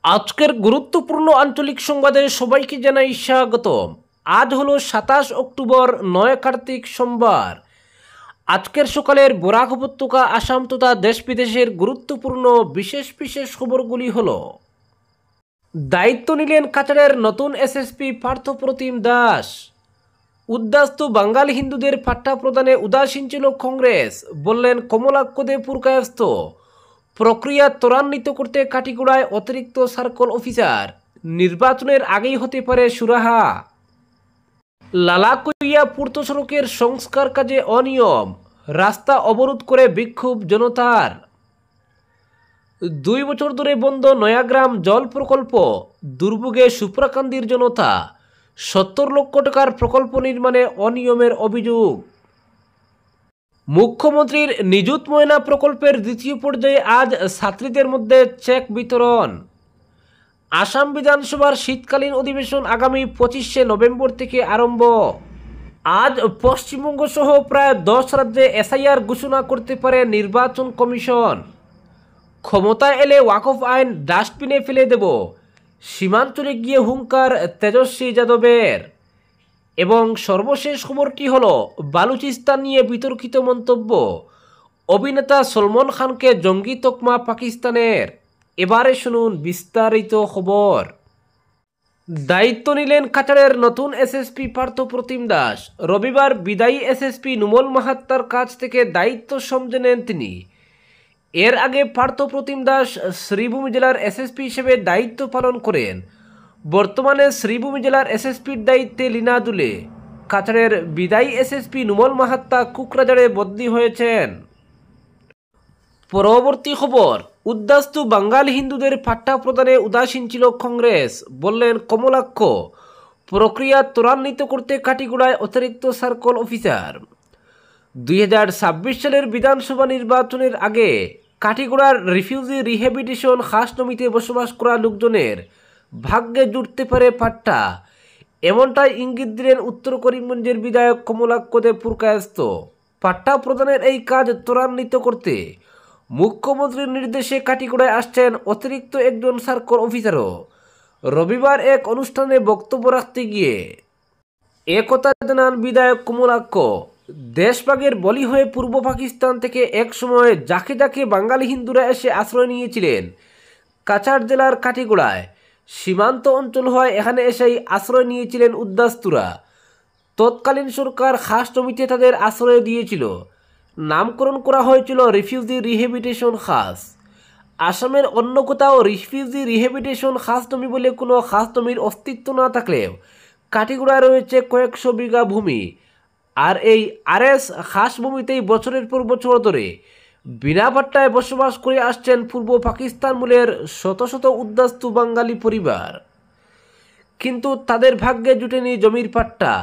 আজকের গুরুত্বপূর্ণ আঞ্চলিক সংবাদে সবাইকে জানাই স্বাগতম। আজ হলো 27 অক্টোবর, 9 কার্তিক, সোমবার। আজকের সকালের বরাক উপত্যকা, আসাম তথা দেশ বিদেশের গুরুত্বপূর্ণ বিশেষ বিশেষ খবরগুলি হলো: দায়িত্ব নিলেন কাছাড়ের নতুন এসএসপি পার্থপ্রতিম দাস। উদ্বাস্তু বাঙালি হিন্দুদের পাট্টা প্রদানে উদাসীন ছিল কংগ্রেস, বললেন কমলাক্ষ পুরকায়স্থ। প্রক্রিয়া ত্বরান্বিত করতে কাটিগড়ায় অতিরিক্ত সার্কল অফিসার, নির্বাচনের আগেই হতে পারে সুরাহা। লালাকইয়া পূর্ত সড়কের সংস্কার কাজে অনিয়ম, রাস্তা অবরোধ করে বিক্ষোভ জনতার। 2 বছর ধরে বন্ধ নয়াগ্রাম জল প্রকল্প, দুর্ভোগে সুপ্রাকান্দির জনতা। 70 লক্ষ টাকার প্রকল্প নির্মাণে অনিয়মের অভিযোগ। মুখ্যমন্ত্রীর নিযুত ময়না প্রকল্পের দ্বিতীয় পর্যায়ে আজ ছাত্রীদের মধ্যে চেক বিতরণ। আসাম বিধানসভার শীতকালীন অধিবেশন আগামী 25শে নভেম্বর থেকে আরম্ভ। আজ পশ্চিমবঙ্গ সহ প্রায় 10 রাজ্যে এসআইআর ঘোষণা করতে পারে নির্বাচন কমিশন। ক্ষমতায় এলে ওয়াকফ আইন ডাস্টবিনে ফেলে দেব, সীমাঞ্চলে গিয়ে হুঙ্কার তেজস্বী যাদবের। এবং সর্বশেষ খবরটি হলো বালুচিস্তান নিয়ে বিতর্কিত মন্তব্য, অভিনেতা সলমন খানকে জঙ্গি তকমা পাকিস্তানের। এবারে শুনুন বিস্তারিত খবর। দায়িত্ব নিলেন কাছাড়ের নতুন এসএসপি পার্থপ্রতিম দাস। রবিবার বিদায়ী এসএসপি নুমল মাহাত্তার কাছ থেকে দায়িত্ব সমঝে নেন তিনি। এর আগে পার্থপ্রতিম দাস শ্রীভূমি জেলার এসএসপি হিসেবে দায়িত্ব পালন করেন। বর্তমানে শ্রীভূমি জেলার এসএসপির দায়িত্বে লীনা দুলে। কাছাড়ের বিদায়ী এসএসপি নুমল মাহাত্তা কুকরাঝাড়ে বদলি হয়েছেন। পরবর্তী খবর, উদ্বাস্তু বাঙালি হিন্দুদের পাট্টা প্রদানে উদাসীন ছিল কংগ্রেস, বললেন কমলাক্ষ। প্রক্রিয়া ত্বরান্বিত করতে কাটিগড়ায় অতিরিক্ত সার্কল অফিসার। 2026 সালের বিধানসভা নির্বাচনের আগে কাটিগড়ার রিফিউজি রিহ্যাবিলিটেশন খাসনমিতে বসবাস করা লোকজনের ভাগ্যে জুটতে পারে পাট্টা, এমনটাই ইঙ্গিত দিলেন উত্তর করিমগঞ্জের বিধায়ক কমলাক্ষ পুরকায়স্থ। পাট্টা প্রদানের এই কাজ ত্বরান্বিত করতে মুখ্যমন্ত্রীর নির্দেশে কাটিগড়ায় আসছেন অতিরিক্ত একজন সার্কল অফিসারও। রবিবার এক অনুষ্ঠানে বক্তব্য রাখতে গিয়ে একথা জানান বিধায়ক কমলাক্ষ। দেশভাগের বলি হয়ে পূর্ব পাকিস্তান থেকে এক সময় যাকে যাকে বাঙালি হিন্দুরা এসে আশ্রয় নিয়েছিলেন কাছাড় জেলার কাটিগড়ায়, সীমান্ত অঞ্চল হয় এখানে এসেই আশ্রয় নিয়েছিলেন উদ্বাস্তুরা। তৎকালীন সরকার খাস জমিতে তাদের আশ্রয় দিয়েছিল। নামকরণ করা হয়েছিল রিফিউজি রিহ্যাবিলিটেশন খাস। আসামের অন্য কোথাও রিফিউজি রিহ্যাবিলিটেশন খাস জমি বলে কোনো খাস জমির অস্তিত্ব না থাকলেও কাটিগড়ায় রয়েছে কয়েকশো বিঘা ভূমি। আর এই আরএস খাস ভূমিতেই বছরের পর বছর ধরে বিনা পাট্টায় বসবাস করে আসছেন পূর্ব পাকিস্তান মূলের শত শত উদ্বাস্তু বাঙালি পরিবার। কিন্তু তাদের ভাগ্যে জুটেনি জমির পাট্টা।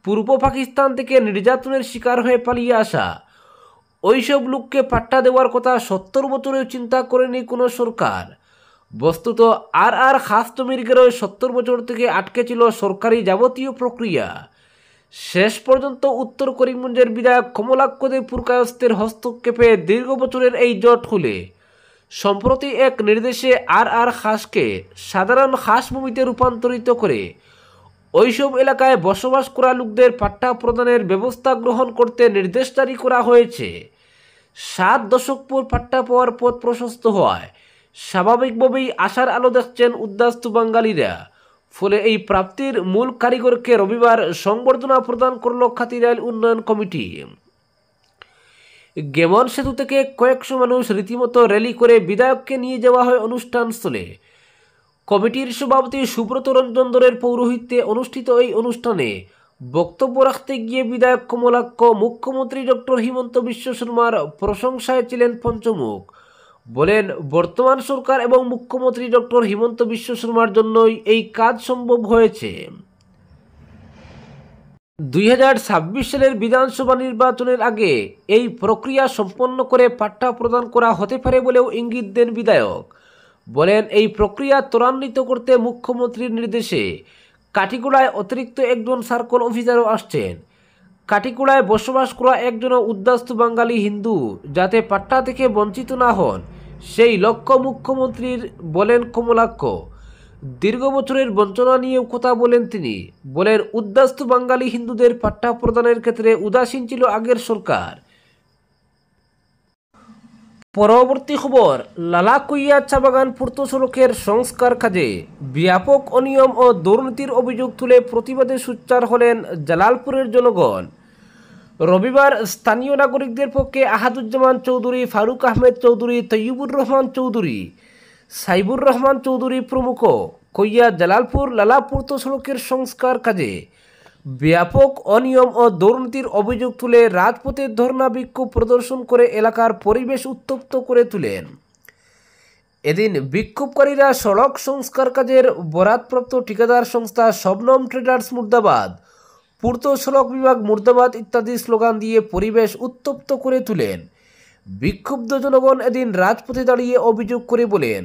পূর্ব পাকিস্তান থেকে নির্যাতনের শিকার হয়ে পালিয়ে আসা ওইসব লোককে পাট্টা দেওয়ার কথা 70 বছরেও চিন্তা করেনি কোনো সরকার। বস্তুত আর খাস জমির গেরোয় 70 বছর থেকে আটকে ছিল সরকারি যাবতীয় প্রক্রিয়া। শেষ পর্যন্ত উত্তর করিমগঞ্জের বিধায়ক কমলাক্ষ পুরকায়স্থের হস্তক্ষেপে দীর্ঘ বছরের এই জট খুলে সম্প্রতি এক নির্দেশে আর খাসকে সাধারণ খাস ভূমিতে রূপান্তরিত করে ওইসব এলাকায় বসবাস করা লোকদের পাট্টা প্রদানের ব্যবস্থা গ্রহণ করতে নির্দেশ জারি করা হয়েছে। 7 দশক পর পাট্টা পাওয়ার পথ প্রশস্ত হওয়ায় স্বাভাবিকভাবেই আশার আলো দেখছেন উদ্বাস্তু বাঙালিরা। ফলে এই প্রাপ্তির মূল কারিগরকে রবিবার সংবর্ধনা প্রদান করল খাতি রেল উন্নয়ন কমিটি। গেমন সেতু থেকে কয়েকশো মানুষ রীতিমতো র্যালি করে বিধায়ককে নিয়ে যাওয়া হয় অনুষ্ঠানস্থলে। কমিটির সভাপতি সুব্রত রঞ্জন দরের পৌরোহিত্যে অনুষ্ঠিত এই অনুষ্ঠানে বক্তব্য রাখতে গিয়ে বিধায়ক কমলাক্ষ মুখ্যমন্ত্রী ডক্টর হিমন্ত বিশ্ব শর্মার প্রশংসায় ছিলেন পঞ্চমুখ। বলেন, বর্তমান সরকার এবং মুখ্যমন্ত্রী ডক্টর হিমন্ত বিশ্ব শর্মার জন্যই এই কাজ সম্ভব হয়েছে। 2026 সালের বিধানসভা নির্বাচনের আগে এই প্রক্রিয়া সম্পন্ন করে পাট্টা প্রদান করা হতে পারে বলেও ইঙ্গিত দেন বিধায়ক। বলেন, এই প্রক্রিয়া ত্বরান্বিত করতে মুখ্যমন্ত্রীর নির্দেশে কাটিগড়ায় অতিরিক্ত একজন সার্কল অফিসারও আসছেন। কাটিগড়ায় বসবাস করা একজন উদ্বাস্তু বাঙালি হিন্দু যাতে পাট্টা থেকে বঞ্চিত না হন সেই লক্ষ্য মুখ্যমন্ত্রীর, বলেন কমলাক্ষ। দীর্ঘ বছরের বঞ্চনা নিয়েও কথা বলেন তিনি। বলেন, উদ্বাস্তু বাঙালি হিন্দুদের পাট্টা প্রদানের ক্ষেত্রে উদাসীন ছিল আগের সরকার। পরবর্তী খবর, লালাকুইয়া চা বাগান পূর্ত সড়কের সংস্কার কাজে ব্যাপক অনিয়ম ও দুর্নীতির অভিযোগ তুলে প্রতিবাদে সোচ্চার হলেন জালালপুরের জনগণ। রবিবার স্থানীয় নাগরিকদের পক্ষে আহাদুজ্জামান চৌধুরী, ফারুক আহমেদ চৌধুরী, তৈয়বুর রহমান চৌধুরী, সাইবুর রহমান চৌধুরী প্রমুখ কইয়া জালালপুর লালা পূর্ত সড়কের সংস্কার কাজে ব্যাপক অনিয়ম ও দুর্নীতির অভিযোগ তুলে রাজপথে ধর্ণা বিক্ষোভ প্রদর্শন করে এলাকার পরিবেশ উত্তপ্ত করে তোলেন। এদিন বিক্ষোভকারীরা সড়ক সংস্কার কাজের বরাতপ্রাপ্ত ঠিকাদার সংস্থা শবনম ট্রেডার্স মুর্দাবাদ, পূর্ত সড়ক বিভাগ মুর্দাবাদ ইত্যাদি স্লোগান দিয়ে পরিবেশ উত্তপ্ত করে তোলেন। বিক্ষুব্ধ জনগণ এদিন রাজপথে দাঁড়িয়ে অভিযোগ করে বলেন,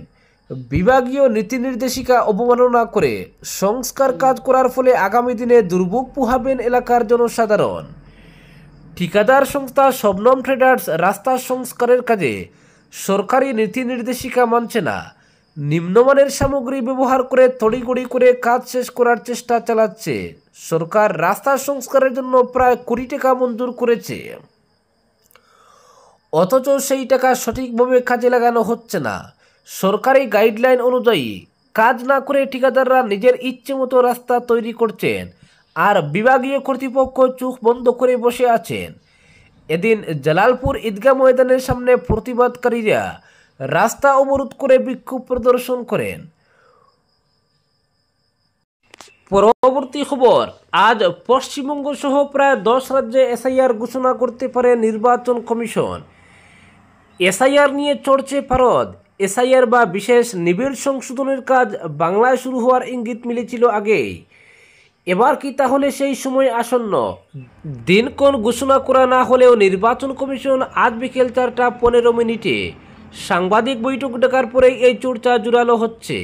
বিভাগীয় নীতি নির্দেশিকা অবমাননা করে সংস্কার কাজ করার ফলে আগামী দিনে দুর্ভোগ পোহাবেন এলাকার জনসাধারণ। ঠিকাদার সংস্থা শবনম ট্রেডার্স রাস্তা সংস্কারের কাজে সরকারি নীতি নির্দেশিকা মানছে না, নিম্নমানের সামগ্রী ব্যবহার করে তড়িঘড়ি করে কাজ শেষ করার চেষ্টা চালাচ্ছে। সরকার রাস্তা সংস্কারের জন্য প্রায় ২০ টাকা মঞ্জুর করেছে, অথচ সেই টাকা সঠিকভাবে কাজে লাগানো হচ্ছে না। সরকারি গাইডলাইন অনুযায়ী কাজ না করে ঠিকাদাররা নিজের ইচ্ছে মতো রাস্তা তৈরি করছেন, আর বিভাগীয় কর্তৃপক্ষ চোখ বন্ধ করে বসে আছেন। এদিন জালালপুর ঈদগাহ ময়দানের সামনে প্রতিবাদকারীরা রাস্তা অবরোধ করে বিক্ষোভ প্রদর্শন করেন। পরবর্তী খবর, আজ পশ্চিমবঙ্গ সহ প্রায় 10 রাজ্যে এসআইআর ঘোষণা করতে পারে নির্বাচন কমিশন। এসআইআর নিয়ে চড়ছে পারদ। এসআইআর বা বিশেষ নিবিড় সংশোধনের কাজ বাংলায় শুরু হওয়ার ইঙ্গিত মিলেছিল আগেই। এবার কি তাহলে সেই সময় আসন্ন? দিনক্ষণ ঘোষণা করা না হলেও নির্বাচন কমিশন আজ বিকেল 4:15 সাংবাদিক বৈঠক ডাকার পরেই এই চর্চা জোরালো হচ্ছে।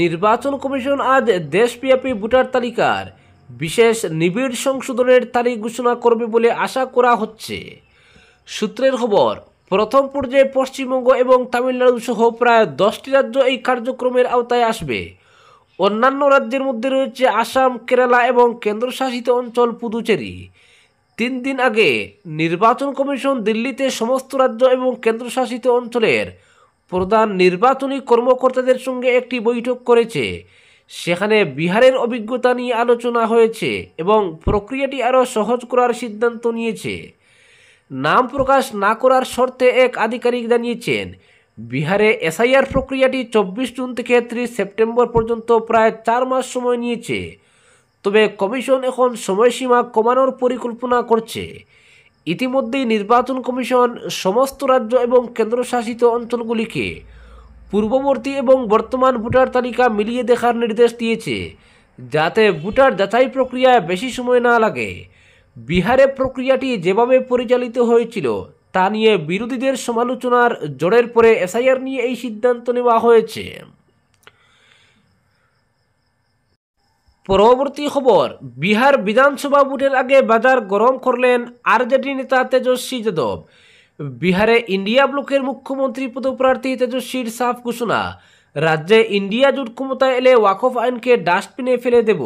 নির্বাচন কমিশন আজ দেশব্যাপী ভোটার তালিকার বিশেষ নিবিড় সংশোধনের তারিখ ঘোষণা করবে বলে আশা করা হচ্ছে। সূত্রের খবর, প্রথম পর্যায়ে পশ্চিমবঙ্গ এবং তামিলনাড়ু সহ প্রায় 10টি রাজ্য এই কার্যক্রমের আওতায় আসবে। অন্যান্য রাজ্যের মধ্যে রয়েছে আসাম, কেরালা এবং কেন্দ্রশাসিত অঞ্চল পুদুচেরি। 3 দিন আগে নির্বাচন কমিশন দিল্লিতে সমস্ত রাজ্য এবং কেন্দ্রশাসিত অঞ্চলের প্রধান নির্বাচনী কর্মকর্তাদের সঙ্গে একটি বৈঠক করেছে। সেখানে বিহারের অভিজ্ঞতা নিয়ে আলোচনা হয়েছে এবং প্রক্রিয়াটি আরও সহজ করার সিদ্ধান্ত নিয়েছে। নাম প্রকাশ না করার শর্তে এক আধিকারিক জানিয়েছেন, বিহারে এসআইআর প্রক্রিয়াটি 24 জুন থেকে 30 সেপ্টেম্বর পর্যন্ত প্রায় 4 মাস সময় নিয়েছে। তবে কমিশন এখন সময়সীমা কমানোর পরিকল্পনা করছে। ইতিমধ্যেই নির্বাচন কমিশন সমস্ত রাজ্য এবং কেন্দ্রশাসিত অঞ্চলগুলিকে পূর্ববর্তী এবং বর্তমান ভোটার তালিকা মিলিয়ে দেখার নির্দেশ দিয়েছে, যাতে ভোটার যাচাই প্রক্রিয়ায় বেশি সময় না লাগে। বিহারে প্রক্রিয়াটি যেভাবে পরিচালিত হয়েছিল তা নিয়ে বিরোধীদের সমালোচনার জোরের পরে এসআইআর নিয়ে এই সিদ্ধান্ত নেওয়া হয়েছে। পরবর্তী খবর, বিহার বিধানসভা ভোটের আগে বাজার গরম করলেন আরজেডি নেতা তেজস্বী যাদব। বিহারে ইন্ডিয়া ব্লকের মুখ্যমন্ত্রী পদপ্রার্থী তেজস্বীর সাফ ঘোষণা, রাজ্যে ইন্ডিয়া জোট ক্ষমতায় এলে ওয়াকফ আইনকে ডাস্টবিনে ফেলে দেব।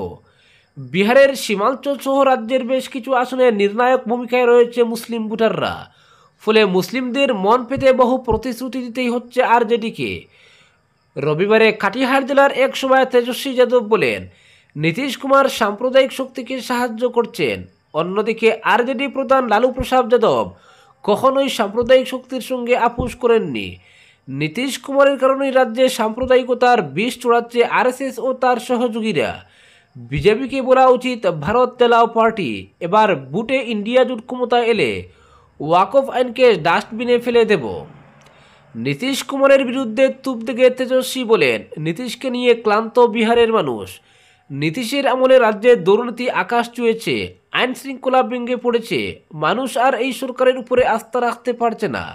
বিহারের সীমাঞ্চল সহ রাজ্যের বেশ কিছু আসনে নির্ণায়ক ভূমিকায় রয়েছে মুসলিম ভোটাররা। ফলে মুসলিমদের মন পেতে বহু প্রতিশ্রুতি দিতেই হচ্ছে আরজেডিকে। রবিবারে কাটিহার জেলার এক সভায় তেজস্বী যাদব বলেন, নীতিশ কুমার সাম্প্রদায়িক শক্তিকে সাহায্য করছেন। অন্যদিকে আরজেডি প্রধান লালু প্রসাদ যাদব কখনোই সাম্প্রদায়িক শক্তির সঙ্গে আপোষ করেননি। নীতিশ কুমারের কারণেই রাজ্যে সাম্প্রদায়িকতার বিষ ছড়াচ্ছে আরএসএস ও তার সহযোগীরা। বিজেপিকে বলা উচিত, ভারত চালাও পার্টি, এবার বুটে ইন্ডিয়া জোট ক্ষমতায় এলে ওয়াকফ আইনকে ডাস্টবিনে ফেলে দেব। নীতিশ কুমারের বিরুদ্ধে তুপ দেখে তেজস্বী বলেন, নীতিশকে নিয়ে ক্লান্ত বিহারের মানুষ। নীতিশের আমলে রাজ্যে দুর্নীতি আকাশ ছুঁয়েছে, আইন শৃঙ্খলা ভেঙে পড়েছে, মানুষ আর এই সরকারের উপরে আস্থা রাখতে পারছে না।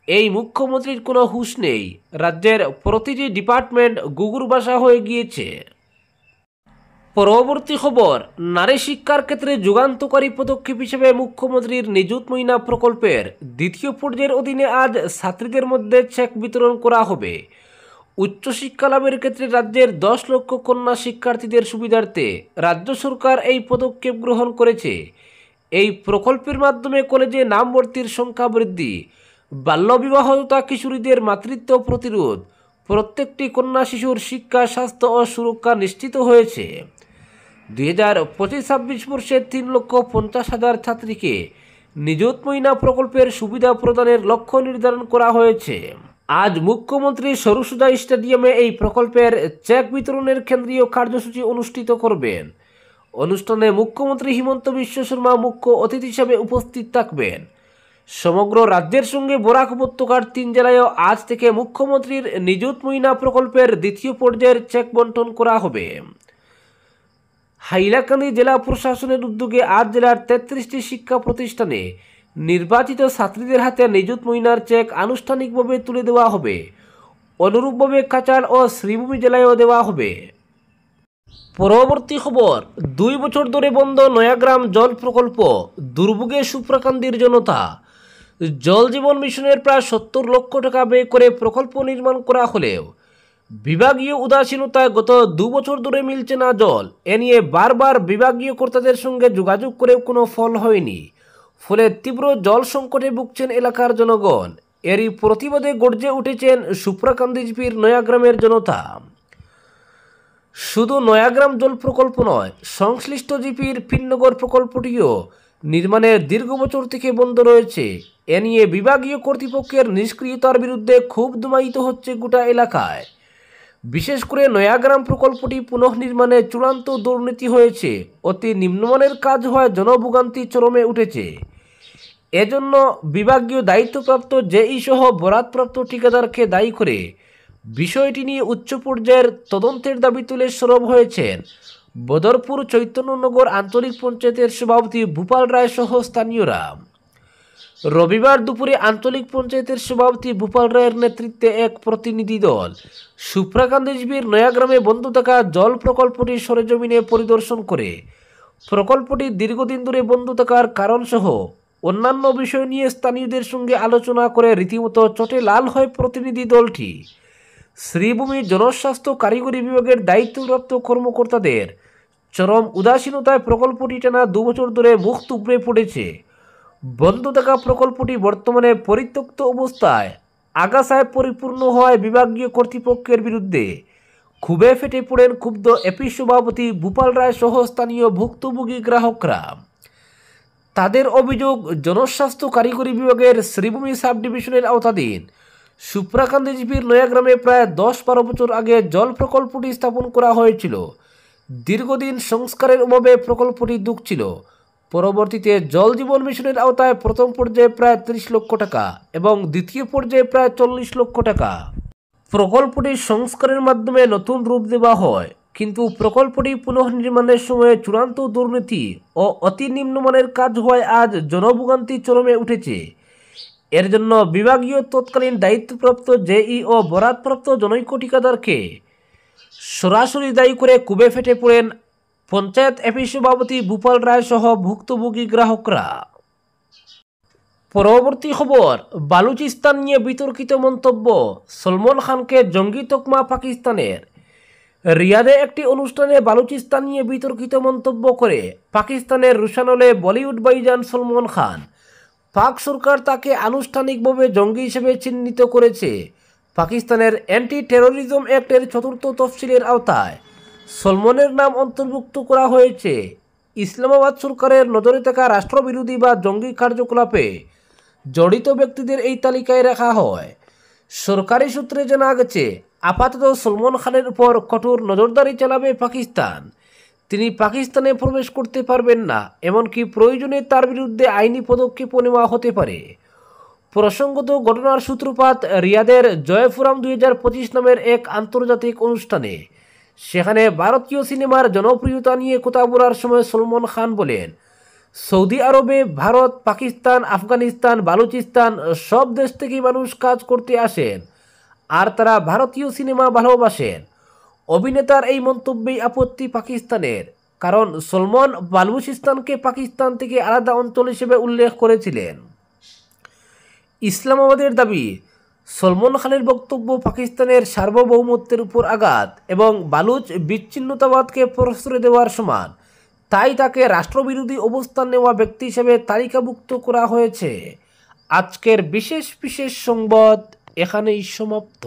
এই মুখ্যমন্ত্রীর কোনো হুঁশ নেই, রাজ্যের প্রতিটি ডিপার্টমেন্ট গুগুর বাসা হয়ে গিয়েছে। পরবর্তী খবর, নারী শিক্ষার ক্ষেত্রে যুগান্তকারী পদক্ষেপ হিসেবে মুখ্যমন্ত্রীর নিযুত ময়না প্রকল্পের দ্বিতীয় পর্যায়ের অধীনে আজ ছাত্রীদের মধ্যে চেক বিতরণ করা হবে। উচ্চশিক্ষা লাভের ক্ষেত্রে রাজ্যের 10 লক্ষ কন্যা শিক্ষার্থীদের সুবিধার্থে রাজ্য সরকার এই পদক্ষেপ গ্রহণ করেছে। এই প্রকল্পের মাধ্যমে কলেজে নাম ভর্তির সংখ্যা বৃদ্ধি, বাল্যবিবাহ তথা কিশোরীদের মাতৃত্ব প্রতিরোধ, প্রত্যেকটি কন্যা শিশুর শিক্ষা, স্বাস্থ্য ও সুরক্ষা নিশ্চিত হয়েছে। 2025-26 বর্ষে 3,50,000 ছাত্রীকে নিযুত ময়না প্রকল্পের সুবিধা প্রদানের লক্ষ্য নির্ধারণ করা হয়েছে। আজ মুখ্যমন্ত্রী সরুসুজা স্টেডিয়ামে এই প্রকল্পের চেক বিতরণের কেন্দ্রীয় কার্যসূচি অনুষ্ঠিত করবেন। অনুষ্ঠানে মুখ্যমন্ত্রী হিমন্ত বিশ্ব শর্মা মুখ্য অতিথি হিসেবে উপস্থিত থাকবেন। সমগ্র রাজ্যের সঙ্গে বরাক উপত্যকার 3 জেলায়ও আজ থেকে মুখ্যমন্ত্রীর নিযুত ময়না প্রকল্পের দ্বিতীয় পর্যায়ের চেক বন্টন করা হবে। হাইলাকান্দি জেলা প্রশাসনের উদ্যোগে আজ জেলার 33টি শিক্ষা প্রতিষ্ঠানে নির্বাচিত ছাত্রীদের হাতে নিযুত ময়নার চেক আনুষ্ঠানিকভাবে তুলে দেওয়া হবে। অনুরূপভাবে কাচার ও শ্রীভূমি জেলায়ও দেওয়া হবে। পরবর্তী খবর, 2 বছর ধরে বন্ধ নয়াগ্রাম জল প্রকল্প, দুর্ভোগে সুপ্রাকান্দির জনতা। জল জীবন মিশনের প্রায় 70 লক্ষ টাকা ব্যয় করে প্রকল্প নির্মাণ করা হলেও বিভাগীয় উদাসীনতায় গত 2 বছর ধরে মিলছে না জল। এ নিয়ে বারবার বিভাগীয় কর্তাদের সঙ্গে যোগাযোগ করেও কোনো ফল হয়নি। ফলে তীব্র জল সংকটে ভুগছেন এলাকার জনগণ। এরই প্রতিবাদে গর্জে উঠেছেন সুপ্রাকান্দি জিপির নয়াগ্রামের জনতা। শুধু নয়াগ্রাম জল প্রকল্প নয়, সংশ্লিষ্ট জিপির পিননগর প্রকল্পটিও নির্মাণের দীর্ঘ বছর থেকে বন্ধ রয়েছে। এ নিয়ে বিভাগীয় কর্তৃপক্ষের নিষ্ক্রিয়তার বিরুদ্ধে ক্ষোভ দমায়িত হচ্ছে গোটা এলাকায়। বিশেষ করে নয়াগ্রাম প্রকল্পটি পুনঃনির্মাণে চূড়ান্ত দুর্নীতি হয়েছে। অতি নিম্নমানের কাজ হওয়ায় জনভোগান্তি চরমে উঠেছে। এজন্য বিভাগীয় দায়িত্বপ্রাপ্ত জেই সহ বরাদপ্রাপ্ত ঠিকাদারকে দায়ী করে বিষয়টি নিয়ে উচ্চ পর্যায়ের তদন্তের দাবি তুলে সরব হয়েছেন বদরপুর চৈতন্যনগর আঞ্চলিক পঞ্চায়েতের সভাপতি ভূপাল রায় সহ স্থানীয়রা। রবিবার দুপুরে আঞ্চলিক পঞ্চায়েতের সভাপতি ভূপাল রায়ের নেতৃত্বে এক প্রতিনিধি দল সুপ্রাকান্দি জিপির নয়াগ্রামে বন্ধ থাকা জল প্রকল্পটি সরেজমিনে পরিদর্শন করে প্রকল্পটি দীর্ঘদিন ধরে বন্ধ থাকার কারণসহ অন্যান্য বিষয় নিয়ে স্থানীয়দের সঙ্গে আলোচনা করে রীতিমতো চটে লাল হয় প্রতিনিধি দলটি। শ্রীভূমি জনস্বাস্থ্য কারিগরি বিভাগের দায়িত্বপ্রাপ্ত কর্মকর্তাদের চরম উদাসীনতায় প্রকল্পটি টানা 2 বছর ধরে মুখ তুবড়ে পড়েছে। বন্ধ থাকা প্রকল্পটি বর্তমানে পরিত্যক্ত অবস্থায় আগাছায় পরিপূর্ণ হওয়ায় বিভাগীয় কর্তৃপক্ষের বিরুদ্ধে ক্ষোভে ফেটে পড়েন ক্ষুব্ধ এপি সভাপতি ভূপাল রায় সহ স্থানীয় ভুক্তভোগী গ্রাহকরা। তাদের অভিযোগ, জনস্বাস্থ্য কারিগরি বিভাগের শ্রীভূমি সাব ডিভিশনের আওতাধীন সুপ্রাকান্দি জিপির নয়াগ্রামে প্রায় 10-12 বছর আগে জল প্রকল্পটি স্থাপন করা হয়েছিল। দীর্ঘদিন সংস্কারের অভাবে প্রকল্পটি দুঃখছিল। পরবর্তীতে জল জীবন মিশনের আওতায় প্রথম পর্যায়ে প্রায় 30 লক্ষ টাকা এবং দ্বিতীয় পর্যায়ে প্রায় 40 লক্ষ টাকা প্রকল্পটির সংস্কারের মাধ্যমে নতুন রূপ দেওয়া হয়। কিন্তু প্রকল্পটি পুনঃনির্মাণের সময়ে চূড়ান্ত দুর্নীতি ও অতি নিম্নমানের কাজ হওয়ায় আজ জনভোগান্তি চরমে উঠেছে। এর জন্য বিভাগীয় তৎকালীন দায়িত্বপ্রাপ্ত জেই ও বরাদপ্রাপ্ত জনৈক ঠিকাদারকে সরাসরি দায়ী করে ক্ষোভে ফেটে পড়েন পঞ্চায়েত এপি সভাপতি ভূপাল রায় সহ ভুক্তভোগী গ্রাহকরা। পরবর্তী খবর, বালুচিস্তান নিয়ে বিতর্কিত মন্তব্য, সলমন খানকে জঙ্গি তকমা পাকিস্তানের। রিয়াদে একটি অনুষ্ঠানে বালুচিস্তান নিয়ে বিতর্কিত মন্তব্য করে পাকিস্তানের রুশানলে বলিউড ভাইজান সলমন খান। পাক সরকার তাকে আনুষ্ঠানিকভাবে জঙ্গি হিসেবে চিহ্নিত করেছে। পাকিস্তানের অ্যান্টি টেরোরিজম অ্যাক্টের 4th তফসিলের আওতায় সলমনের নাম অন্তর্ভুক্ত করা হয়েছে। ইসলামাবাদ সরকারের নজরে থাকা রাষ্ট্রবিরোধী বা জঙ্গি কার্যকলাপে জড়িত ব্যক্তিদের এই তালিকায় রাখা হয়। সরকারি সূত্রে জানা গেছে, আপাতত সলমন খানের উপর কঠোর নজরদারি চালাবে পাকিস্তান। তিনি পাকিস্তানে প্রবেশ করতে পারবেন না, এমনকি প্রয়োজনে তার বিরুদ্ধে আইনি পদক্ষেপও নেওয়া হতে পারে। প্রসঙ্গত ঘটনার সূত্রপাত রিয়াদের জয়ফোরাম 2025 নামের এক আন্তর্জাতিক অনুষ্ঠানে। সেখানে ভারতীয় সিনেমার জনপ্রিয়তা নিয়ে কথা বলার সময় সলমন খান বলেন, সৌদি আরবে, ভারত, পাকিস্তান, আফগানিস্তান, বালুচিস্তান সব দেশ থেকেই মানুষ কাজ করতে আসেন আর তারা ভারতীয় সিনেমা ভালোবাসেন। অভিনেতার এই মন্তব্যেই আপত্তি পাকিস্তানের, কারণ সলমান বালুচিস্তানকে পাকিস্তান থেকে আলাদা অঞ্চল হিসেবে উল্লেখ করেছিলেন। ইসলামাবাদের দাবি, সলমান খানের বক্তব্য পাকিস্তানের সার্বভৌমত্বের উপর আঘাত এবং বালুচ বিচ্ছিন্নতাবাদকে প্রশ্রয় দেওয়ার সমান, তাই তাকে রাষ্ট্রবিরোধী অবস্থান নেওয়া ব্যক্তি হিসেবে তালিকাভুক্ত করা হয়েছে। আজকের বিশেষ সংবাদ এখানেই সমাপ্ত।